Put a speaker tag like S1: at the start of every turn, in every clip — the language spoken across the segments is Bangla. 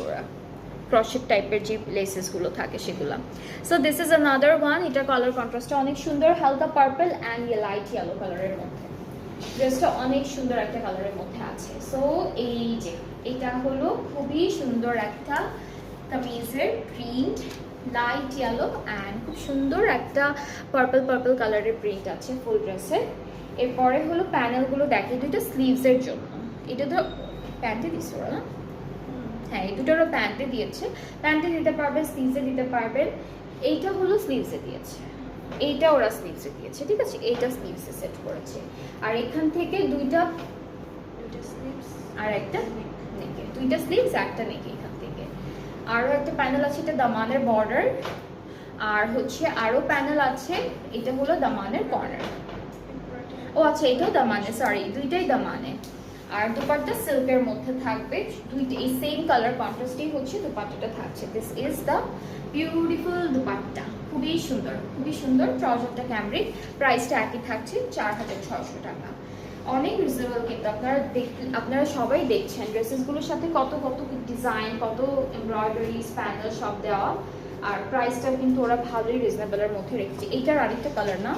S1: ওরা ক্রশেট টাইপের যে লেসেসগুলো থাকে সেগুলো। So this is another one. এটা কালার কন্ট্রাস্টটা অনেক সুন্দর, হালকা পার্পল অ্যান্ড লাইট ইয়েলো কালারের মধ্যে। ড্রেসটা অনেক সুন্দর একটা কালারের মধ্যে আছে। সো এই যে এটা হলো খুবই সুন্দর একটা কামিজের প্রিন্ট, লাইট ইয়েলো অ্যান্ড খুব সুন্দর একটা পার্পল কালারের প্রিন্ট আছে ফুল ড্রেসে। এরপরে হলো প্যানেলগুলো দেখে, দুটো স্লিভসের জন্য। এটা তো প্যান্টে দিচ্ছে ওরা না? হ্যাঁ, এই দুটোরও প্যান্টে দিয়েছে, প্যান্টে দিতে পারবেন, স্লিভসে দিতে পারবেন। এইটা হলো স্লিভসে দিয়েছে, এইটা ওরা স্লিভসে দিয়েছে, ঠিক আছে? এইটা স্লিভসে সেট করেছে। আর এখান থেকে দুইটা স্লিভস আর একটা নেকে, দুইটা স্লিভস একটা নেকে এখান থেকে। আরও একটা প্যানেল আছে, এটা দামানের বর্ডার। আর হচ্ছে আরও প্যানেল আছে, এটা হলো দামানের কর্নার। ও আচ্ছা, এটাও দামানে, সরি, দুইটাই দামানে। আর দুপাট্টা সিল্কের মধ্যে থাকবে, দুইটা এই সেম কালার কন্ট্রাস্টেই হচ্ছে দুপাট্টাটা থাকছে। This is the beautiful dupatta, খুবই সুন্দর, খুবই সুন্দর। ট্রাউজারটা ক্যামরিক, প্রাইসটা একই থাকছে 4600 টাকা। অনেক রিজনেবল কিন্তু। আপনারা সবাই দেখছেন ড্রেসেসগুলোর সাথে কত কত ডিজাইন, কত এমব্রয়ডারিজ, প্যানেল সব দেওয়া। আর প্রাইসটা কিন্তু ওরা ভালোই রিজনেবলের মধ্যে রেখেছে। এইটার আরেকটা কালার না,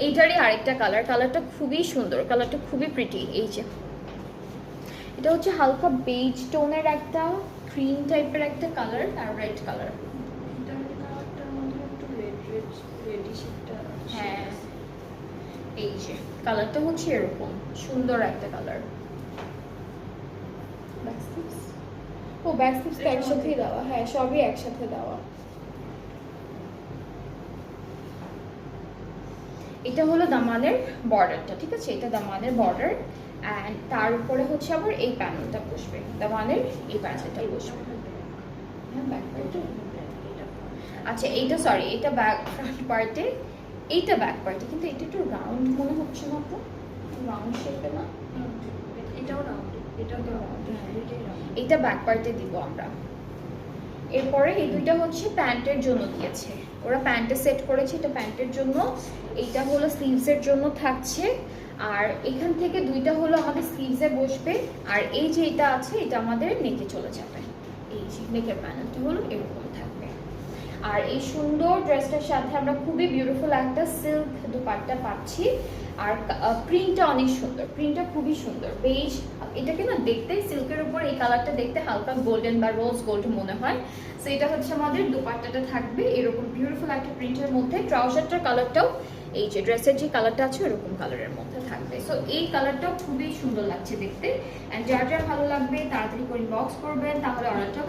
S1: এইটারই আরেকটা কালার, কালারটা খুবই সুন্দর, কালারটা খুবই প্রিটি। এই যে এটা হচ্ছে হালকা বেজ টোনের একটা ক্রিম টাইপের একটা কালার আর রেড কালার। হ্যাঁ, এই যে কালারটা হচ্ছে এরকম সুন্দর একটা কালার। ও ব্যাক স্লিভস একসাথেই দেওয়া, হ্যাঁ সবই একসাথে দেওয়া। এটা হলো দামানের বর্ডারটা, ঠিক আছে? এটা দামানের বর্ডার অ্যান্ড তার উপরে হচ্ছে আবার এই প্যানেলটা বসবে, দামানের এই প্যানেলটা বসবে। হ্যাঁ, ব্যাক পার্টে, আচ্ছা এইটা সরি, এটা ব্যাক ফ্রন্ট পার্টে, এইটা ব্যাক পার্টে। কিন্তু এটা একটু রাউন্ড মনে হচ্ছে না, তো রাউন্ড শেপে না?
S2: এটাও রাউন্ড, এটাও রাউন্ড,
S1: এইটা ব্যাক পার্টে দিব আমরা। এরপরে এই দুইটা হচ্ছে প্যান্টের জন্য দিয়েছে ওরা, প্যান্টে সেট করেছে, এটা প্যান্টের জন্য। এইটা হলো স্লিভসের জন্য থাকছে। আর এখান থেকে দুইটা হলো আমাদের স্লিভসে বসবে। আর এই যে এটা আছে, এটা আমাদের নেকে চলে যাবে। এই যে নেকের প্যানেলটা হলো এরকম থাকবে। আর এই সুন্দর ড্রেসটার সাথে আমরা খুবই বিউটিফুল একটা সিল্ক দুপাট্টা পাচ্ছি। আর প্রিন্টটা অনেক সুন্দর, প্রিন্টটা খুবই সুন্দর, বেশ। এটাকে না দেখতে সিল্কের উপর এই কালারটা দেখতে হালকা গোল্ডেন বা রোজ গোল্ড মনে হয়। সো এটা হচ্ছে আমাদের দুপাট্টাটা থাকবে এরকম বিউটিফুল একটা প্রিন্টের মধ্যে। ট্রাউজারটার কালারটাও এই যে ড্রেসের যে কালারটা আছে এরকম কালারের মধ্যে থাকবে। সো এই কালারটাও খুবই সুন্দর লাগছে দেখতে। অ্যান্ড যার যার ভালো লাগবে তাড়াতাড়ি করে ইনবক্স করবেন, তাহলে অর্ডারটা